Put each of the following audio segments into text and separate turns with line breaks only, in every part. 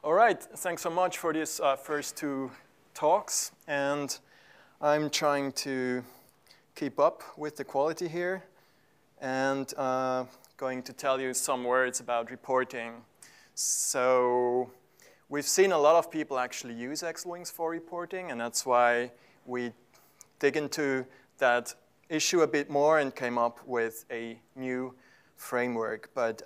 All right, thanks so much for these first two talks. And I'm trying to keep up with the quality here and going to tell you some words about reporting. So we've seen a lot of people actually use xlwings for reporting, and that's why we dig into that issue a bit more and came up with a new framework. But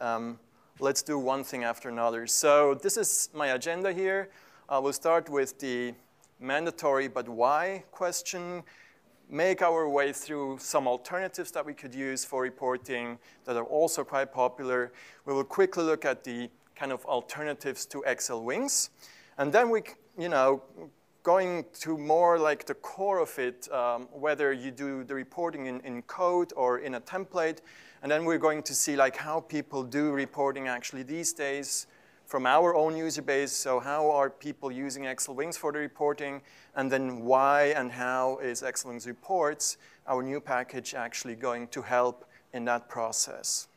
let's do one thing after another. So this is my agenda here. We'll start with the mandatory but why question, make our way through some alternatives that we could use for reporting that are also quite popular. We will quickly look at the kind of alternatives to xlwings. And then we, going to more like the core of it, whether you do the reporting in code or in a template. And then we're going to see like how people do reporting actually these days from our own user base. So how are people using xlwings for the reporting? And then why and how is xlwings reports, our new package, actually going to help in that process?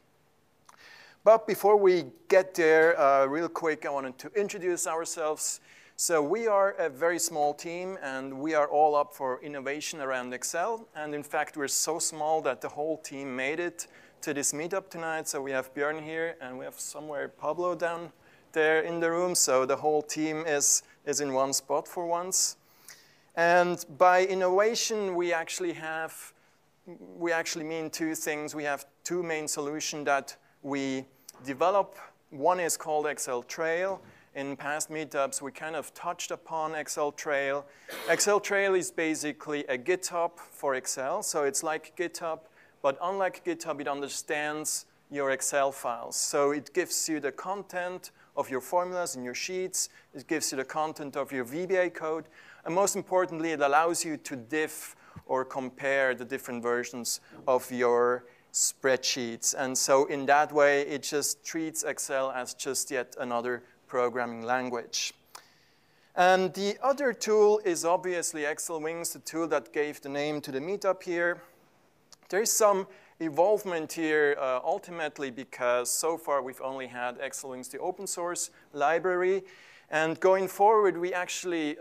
But before we get there, real quick, I wanted to introduce ourselves. So we are a very small team, and we are all up for innovation around Excel. And in fact, we're so small that the whole team made it to this meetup tonight. So we have Björn here, and we have somewhere Pablo down there in the room. So the whole team is in one spot for once. And by innovation, we actually mean two things. We have two main solutions that we develop. One is called Excel Trail. In past meetups, we kind of touched upon Excel Trail. Excel Trail is basically a GitHub for Excel. So it's like GitHub, but unlike GitHub, it understands your Excel files. So it gives you the content of your formulas and your sheets. It gives you the content of your VBA code. And most importantly, it allows you to diff or compare the different versions of your spreadsheets. And so in that way, it just treats Excel as just yet another programming language. And the other tool is obviously xlwings, the tool that gave the name to the meetup here. There's some evolvement here ultimately because so far we've only had xlwings, the open source library. And going forward, we actually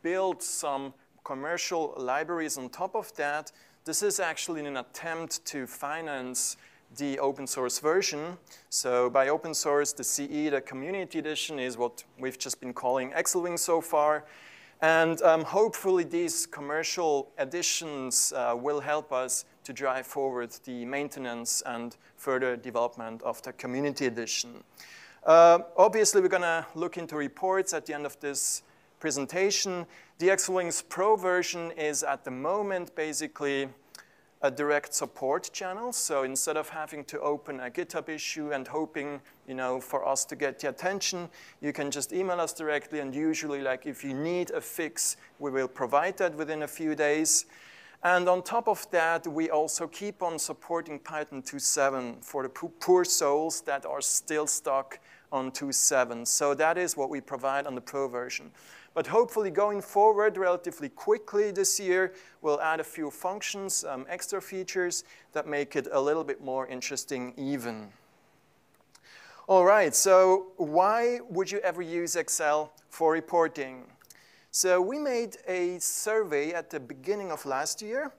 built some commercial libraries on top of that. This is actually an attempt to finance the open source version. So by open source, the CE, the community edition, is what we've just been calling xlwings so far. And hopefully these commercial additions will help us to drive forward the maintenance and further development of the community edition. Obviously, we're going to look into reports at the end of this presentation. The xlwings Pro version is at the moment basically a direct support channel. So instead of having to open a GitHub issue and hoping, for us to get the attention, you can just email us directly. And usually, like if you need a fix, we will provide that within a few days. And on top of that, we also keep on supporting Python 2.7 for the poor souls that are still stuck on 2.7. So that is what we provide on the Pro version. But hopefully going forward relatively quickly this year, we'll add a few functions, extra features that make it a little bit more interesting even. All right, so why would you ever use Excel for reporting? So we made a survey at the beginning of last year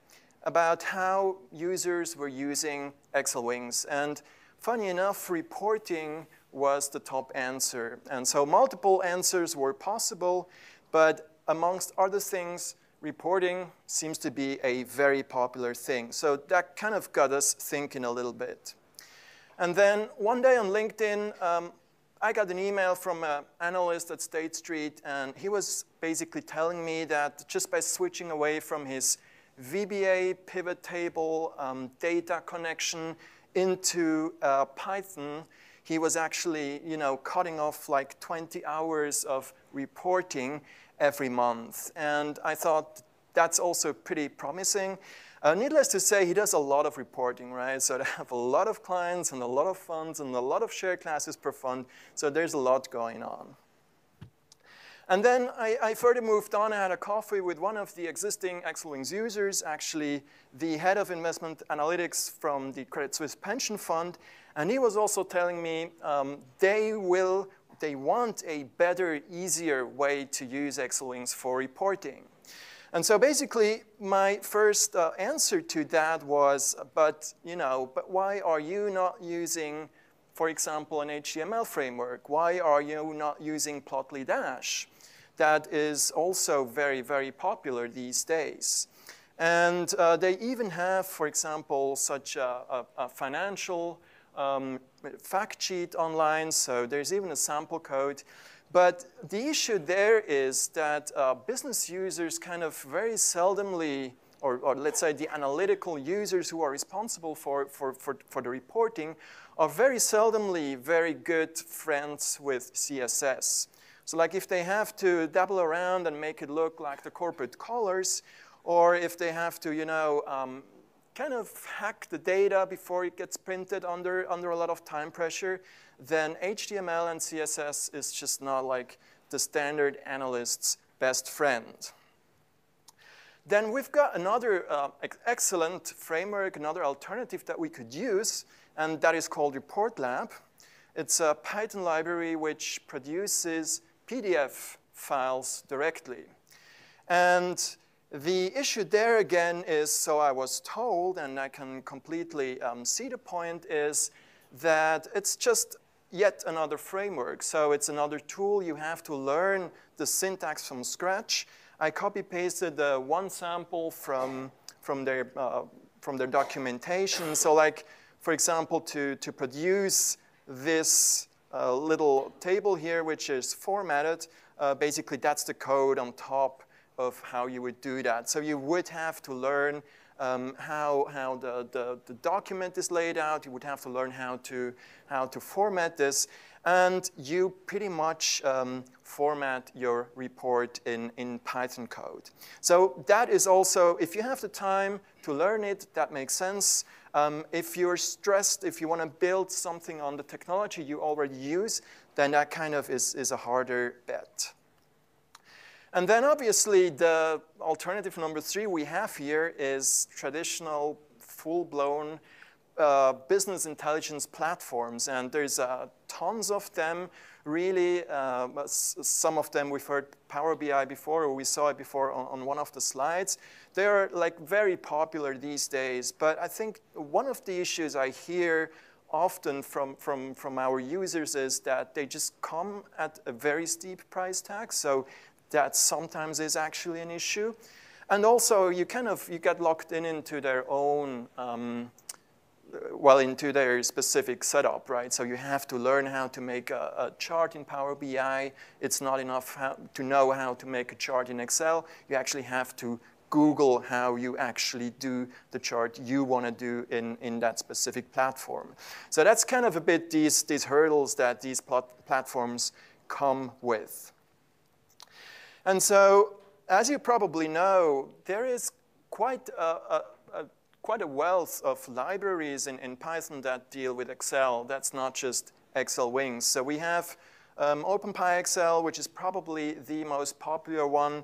about how users were using xlwings. And funny enough, reporting was the top answer. And so multiple answers were possible, but amongst other things, reporting seems to be a very popular thing. So that kind of got us thinking a little bit. And then one day on LinkedIn, I got an email from an analyst at State Street, and he was basically telling me that just by switching away from his VBA pivot table data connection into Python, he was actually, cutting off like 20 hours of reporting every month. And I thought that's also pretty promising. Needless to say, he does a lot of reporting, right? So they have a lot of clients and a lot of funds and a lot of share classes per fund. So there's a lot going on. And then I further moved on. I had a coffee with one of the existing xlwings users, actually the head of investment analytics from the Credit Suisse pension fund. And he was also telling me they will they want a better, easier way to use xlwings for reporting. And so basically, my first answer to that was, but why are you not using, for example, an HTML framework? Why are you not using Plotly Dash? That is also very, very popular these days. And they even have, for example, such a financial fact sheet online, so there's even a sample code. But the issue there is that business users kind of very seldomly, or let's say the analytical users who are responsible for the reporting, are very seldomly very good friends with CSS. So like if they have to dabble around and make it look like the corporate colors, or if they have to, kind of hack the data before it gets printed under a lot of time pressure, then HTML and CSS is just not like the standard analyst's best friend. Then we've got another excellent framework, another alternative that we could use, and that is called ReportLab. It's a Python library which produces PDF files directly. And the issue there again is, so I was told, and I can completely see the point, is that it's just yet another framework. So it's another tool. You have to learn the syntax from scratch. I copy-pasted one sample from their documentation. So like, for example, to produce this little table here, which is formatted, basically that's the code on top of how you would do that. So you would have to learn how the document is laid out. You would have to learn how to format this. And you pretty much format your report in Python code. So that is also, if you have the time to learn it, that makes sense. If you're stressed, if you want to build something on the technology you already use, then that kind of is a harder bet. And then obviously the alternative number 3 we have here is traditional full-blown business intelligence platforms. And there's tons of them, really. Some of them we've heard Power BI before, or we saw it before on one of the slides. They're like very popular these days. But I think one of the issues I hear often from our users is that they just come at a very steep price tag. So that sometimes is actually an issue. And also, you get locked into their own, into their specific setup, right? So you have to learn how to make a chart in Power BI. It's not enough to know how to make a chart in Excel. You actually have to Google how you actually do the chart you want to do in that specific platform. So that's kind of a bit these hurdles that these platforms come with. And so, as you probably know, there is quite a wealth of libraries in Python that deal with Excel. That's not just xlwings. So we have OpenPyXL, which is probably the most popular one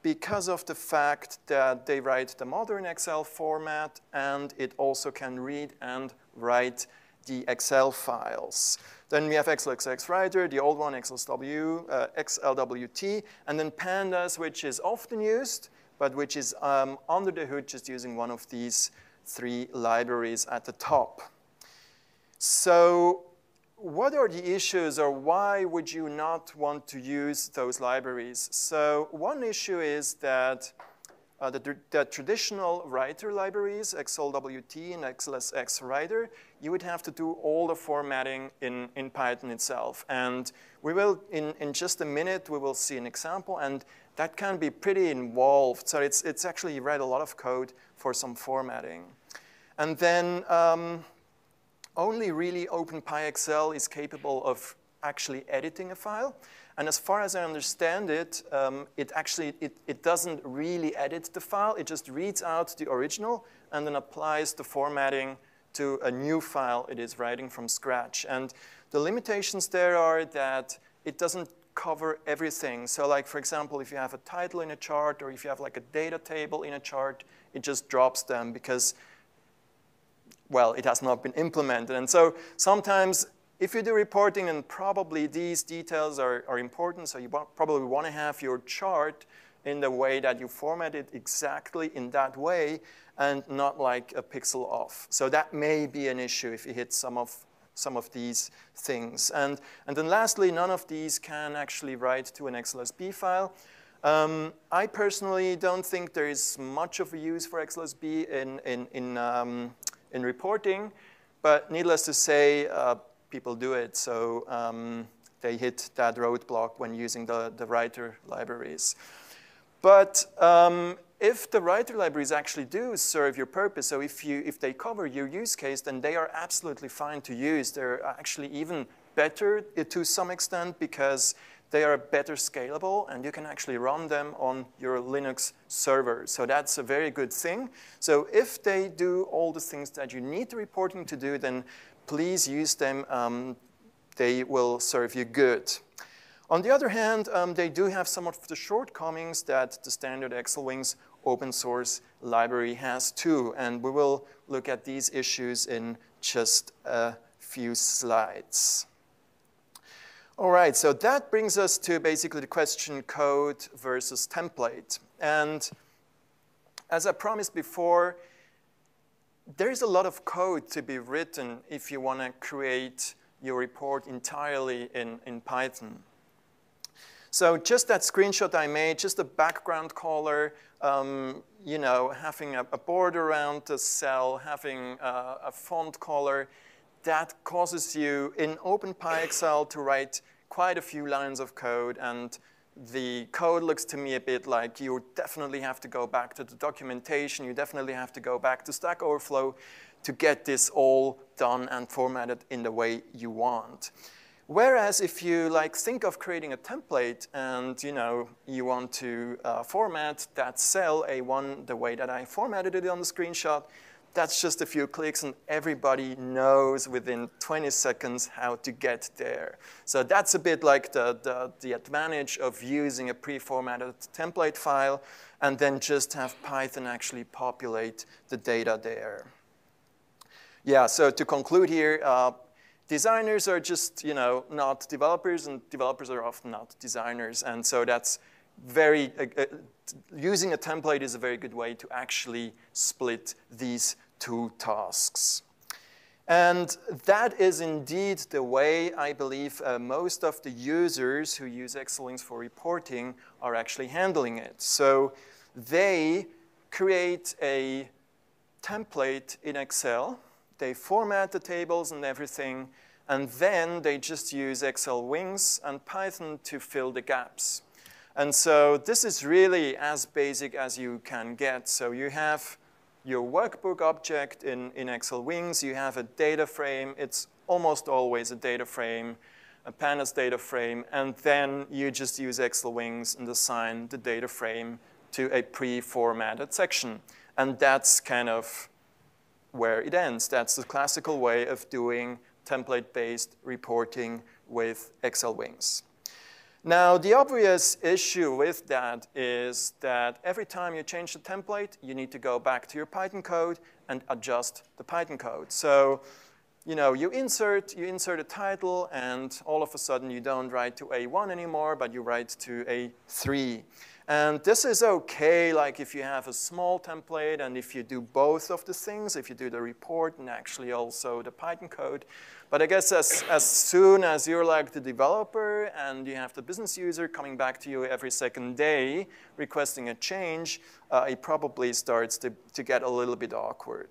because of the fact that they write the modern Excel format, and it also can read and write the Excel files. Then we have xlxx writer, the old one, xlwt, and then pandas, which is often used, but which is under the hood just using one of these 3 libraries at the top. So what are the issues, or why would you not want to use those libraries? So one issue is that the traditional writer libraries, xlwt and xlsx writer, you would have to do all the formatting in Python itself. And we will, in just a minute, we will see an example, and that can be pretty involved. So it's actually read a lot of code for some formatting. And then only really OpenPyXL is capable of actually editing a file. And as far as I understand it, it doesn't really edit the file. It just reads out the original and then applies the formatting to a new file it is writing from scratch. And the limitations there are that it doesn't cover everything. So like, for example, if you have a title in a chart, or if you have like a data table in a chart, it just drops them because, well, it has not been implemented. And so sometimes if you do reporting, then probably these details are important, so you probably want to have your chart in the way that you format it exactly in that way and not like a pixel off. So that may be an issue if you hit some of these things. And then lastly, none of these can actually write to an XLSB file. I personally don't think there is much of a use for XLSB in reporting, but needless to say, people do it. So they hit that roadblock when using the writer libraries. But if the writer libraries actually do serve your purpose, so if they cover your use case, then they are absolutely fine to use. They're actually even better to some extent because they are better scalable, and you can actually run them on your Linux server. So that's a very good thing. So if they do all the things that you need the reporting to do, then please use them. They will serve you good. On the other hand, they do have some of the shortcomings that the standard xlwings open source library has too. And we will look at these issues in just a few slides. All right, so that brings us to basically the question code versus template. And as I promised before, there's a lot of code to be written if you want to create your report entirely in Python. So just that screenshot I made, just a background color, you know, having a border around the cell, having a font color, that causes you in OpenPyXL to write quite a few lines of code, and the code looks to me a bit like you definitely have to go back to the documentation, you definitely have to go back to Stack Overflow to get this all done and formatted in the way you want. Whereas if you like think of creating a template and you want to format that cell A1 the way that I formatted it on the screenshot, that's just a few clicks and everybody knows within 20 seconds how to get there. So that's a bit like the advantage of using a pre-formatted template file and then just have Python actually populate the data there. Yeah, so to conclude here, designers are just, not developers, and developers are often not designers. And so that's very, using a template is a very good way to actually split these two tasks. And that is indeed the way I believe most of the users who use xlwings for reporting are actually handling it. So they create a template in Excel, they format the tables and everything, and then they just use xlwings and Python to fill the gaps. And so this is really as basic as you can get. So you have your workbook object in xlwings, you have a data frame, it's almost always a data frame, a pandas data frame, and then you just use xlwings and assign the data frame to a pre-formatted section. And that's kind of where it ends. That's the classical way of doing template-based reporting with xlwings. Now, the obvious issue with that is that every time you change the template, you need to go back to your Python code and adjust the Python code. So, you insert a title, and all of a sudden you don't write to A1 anymore, but you write to A3. And this is okay, like if you have a small template and if you do both of the things, if you do the report and actually also the Python code. But I guess as soon as you're like the developer and you have the business user coming back to you every second day requesting a change, it probably starts to get a little bit awkward.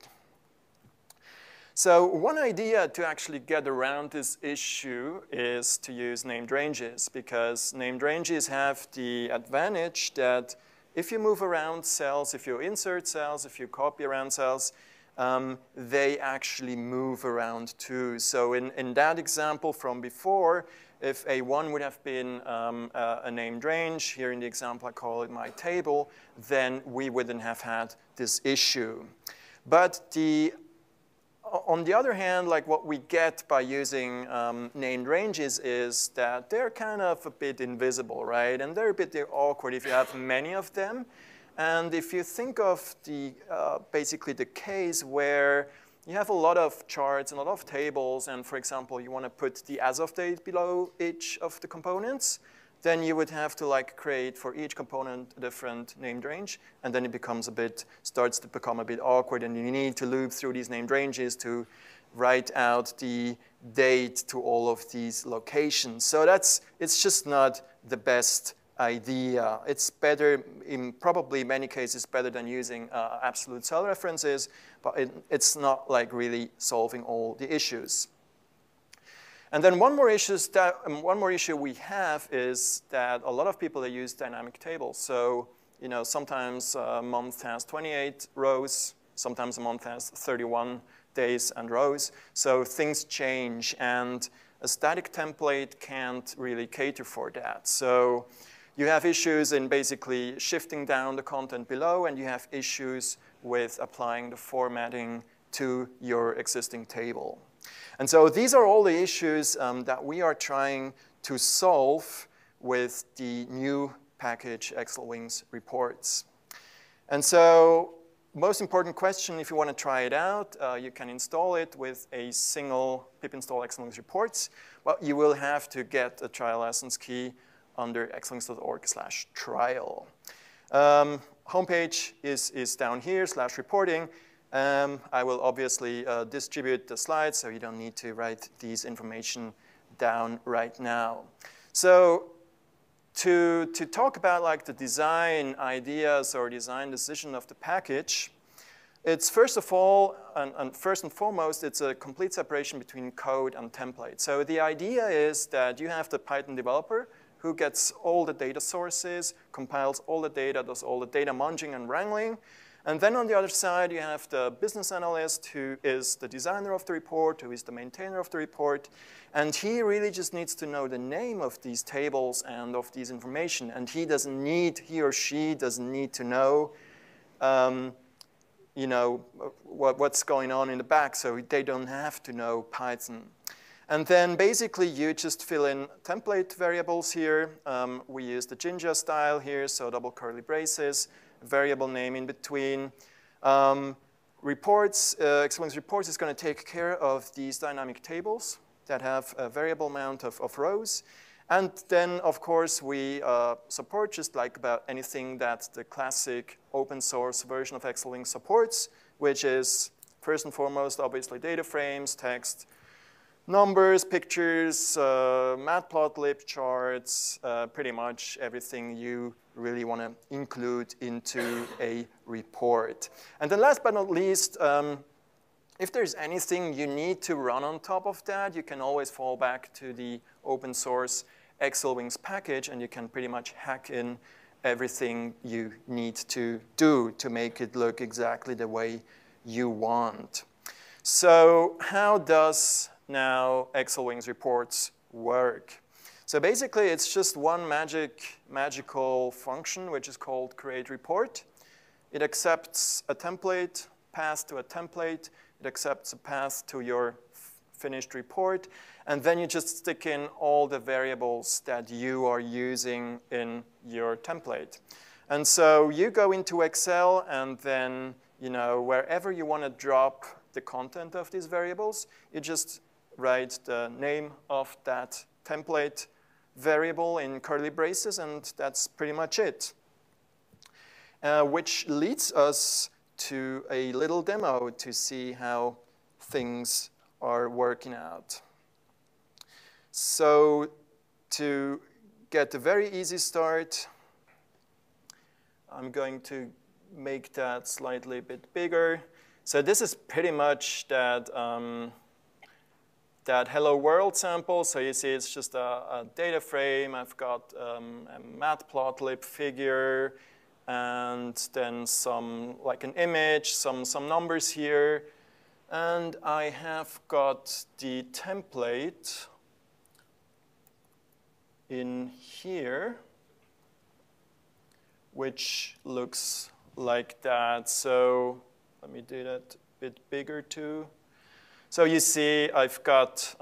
So one idea to actually get around this issue is to use named ranges, because named ranges have the advantage that if you move around cells, if you insert cells, if you copy around cells, they actually move around too. So in that example from before, if A1 would have been a named range, here in the example I call it my table, then we wouldn't have had this issue. But on the other hand, like what we get by using named ranges is that they're kind of a bit invisible, right? And they're a bit awkward if you have many of them. And if you think of basically the case where you have a lot of charts and a lot of tables, and for example, you want to put the as of date below each of the components, then you would have to like create for each component a different named range, and then it starts to become a bit awkward, and you need to loop through these named ranges to write out the date to all of these locations. So it's just not the best idea. It's better, in probably many cases, better than using absolute cell references, but it's not like really solving all the issues. And then one more issue we have is that a lot of people, they use dynamic tables. So, you know, sometimes a month has 28 rows, sometimes a month has 31 days and rows. So things change, and a static template can't really cater for that. So you have issues in basically shifting down the content below, and you have issues with applying the formatting to your existing table. And so these are all the issues that we are trying to solve with the new package xlwings reports. And so most important question, if you want to try it out, you can install it with a single pip install xlwings reports. Well, you will have to get a trial license key under xlwings.org/trial. Homepage is down here, /reporting. I will obviously distribute the slides, so you don't need to write these information down right now. So to talk about like the design ideas or design decision of the package, it's first of all, and first and foremost, it's a complete separation between code and template. So the idea is that you have the Python developer who gets all the data sources, compiles all the data, does all the data munging and wrangling. And then on the other side, you have the business analyst who is the designer of the report, who is the maintainer of the report. And he really just needs to know the name of these tables and of these information. And he or she doesn't need to know, you know, what's going on in the back. So they don't have to know Python. And then basically you just fill in template variables here. We use the Jinja style here, so double curly braces, variable name in between. Reports, xlwings reports is going to take care of these dynamic tables that have a variable amount of rows. And then, of course, we support just like about anything that the classic open source version of xlwings supports, which is first and foremost, obviously, data frames, text, numbers, pictures, matplotlib charts, pretty much everything you really want to include into a report. And then last but not least, if there's anything you need to run on top of that, you can always fall back to the open source xlwings package, and you can pretty much hack in everything you need to do to make it look exactly the way you want. So how does now xlwings reports work? So basically, it's just one magical function, which is called create report. It accepts a template, path to a template. It accepts a path to your finished report. And then you just stick in all the variables that you are using in your template. And so you go into Excel, and then, you know, wherever you want to drop the content of these variables, you just write the name of that template variable in curly braces, and that's pretty much it. Which leads us to a little demo to see how things are working out. So to get a very easy start, I'm going to make that slightly a bit bigger. So this is pretty much that that hello world sample. So you see it's just a data frame. I've got a matplotlib figure, and then some, like an image, some numbers here. And I have got the template in here, which looks like that. So let me do that a bit bigger too. So you see I've got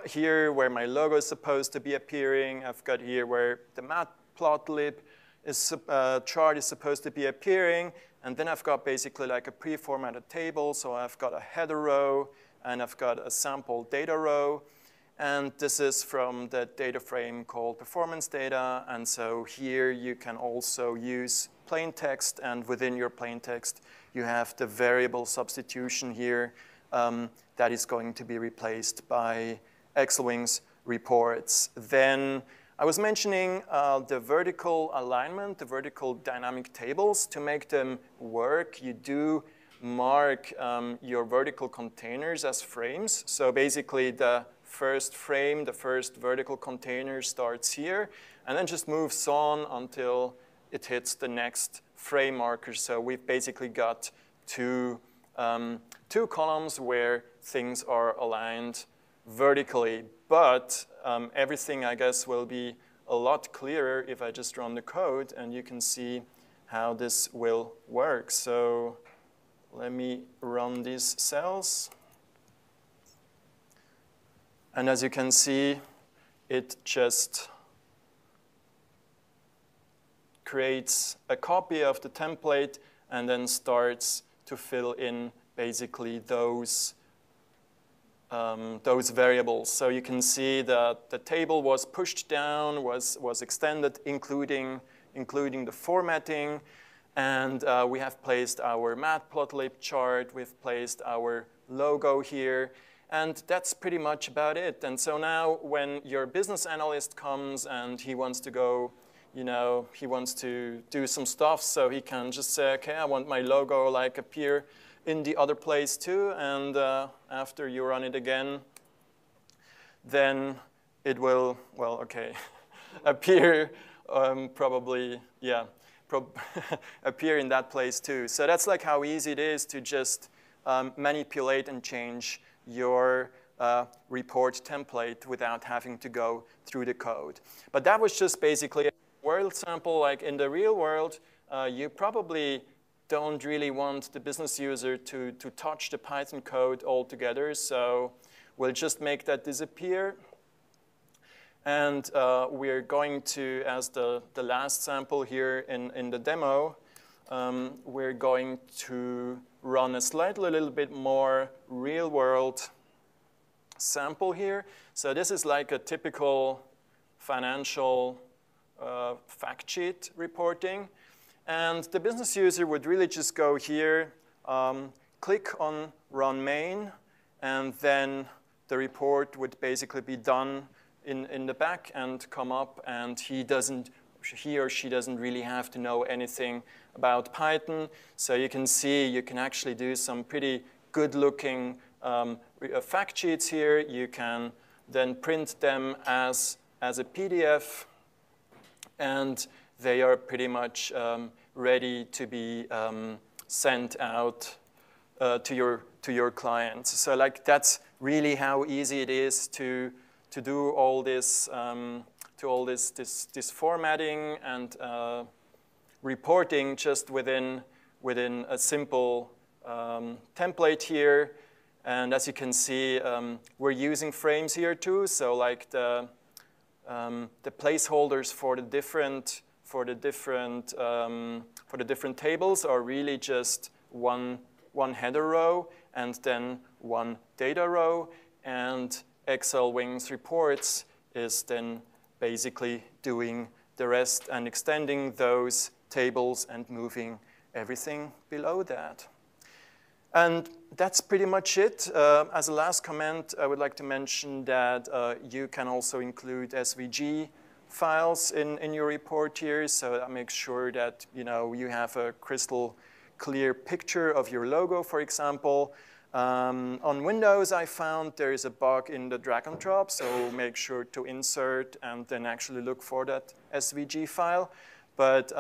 here where my logo is supposed to be appearing. I've got here where the matplotlib chart is supposed to be appearing. And then I've got basically like a pre-formatted table. So I've got a header row, and I've got a sample data row. And this is from the data frame called performance data. And so here you can also use plain text. And within your plain text, you have the variable substitution here that is going to be replaced by xlwings reports. Then I was mentioning the vertical alignment, the vertical dynamic tables. To make them work, you do mark your vertical containers as frames. So basically, the first frame, the first vertical container starts here, and then just moves on until it hits the next frame marker. So we've basically got two columns where things are aligned vertically. But everything, I guess, will be a lot clearer if I just run the code, and you can see how this will work. So let me run these cells. And as you can see, it just creates a copy of the template and then starts to fill in basically those variables. So you can see that the table was pushed down, was extended, including the formatting. And we have placed our matplotlib chart. We've placed our logo here. And that's pretty much about it. And so now when your business analyst comes and he wants to go, he wants to do some stuff, so he can just say, OK, I want my logo like appear in the other place too. And after you run it again, then it will, well, OK, appear probably, yeah, appear in that place too. So that's like how easy it is to just manipulate and change your report template without having to go through the code. But that was just basically a world sample. Like in the real world, you probably don't really want the business user to touch the Python code altogether. So we'll just make that disappear. And we're going to, as the last sample here in the demo, we're going to run a little bit more real-world sample here. So this is like a typical financial fact sheet reporting. And the business user would really just go here, click on Run Main, and then the report would basically be done in the back and come up, and he or she doesn't really have to know anything about Python. So you can see you can actually do some pretty good-looking fact sheets here. You can then print them as a PDF, and they are pretty much ready to be sent out to your clients. So like that's really how easy it is to do all this this formatting and reporting just within a simple template here. And as you can see, we're using frames here too. So like the placeholders for the different tables are really just one header row and then one data row. And xlwings reports is then basically doing the rest and extending those tables and moving everything below that. And that's pretty much it. As a last comment, I would like to mention that you can also include SVG files in your report here. So that makes sure that you have a crystal clear picture of your logo, for example. On Windows, I found there is a bug in the drag and drop, so make sure to insert and then actually look for that SVG file. But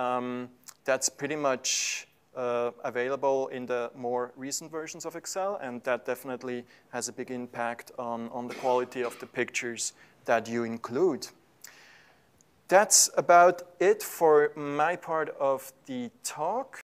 that's pretty much available in the more recent versions of Excel, and that definitely has a big impact on the quality of the pictures that you include. That's about it for my part of the talk.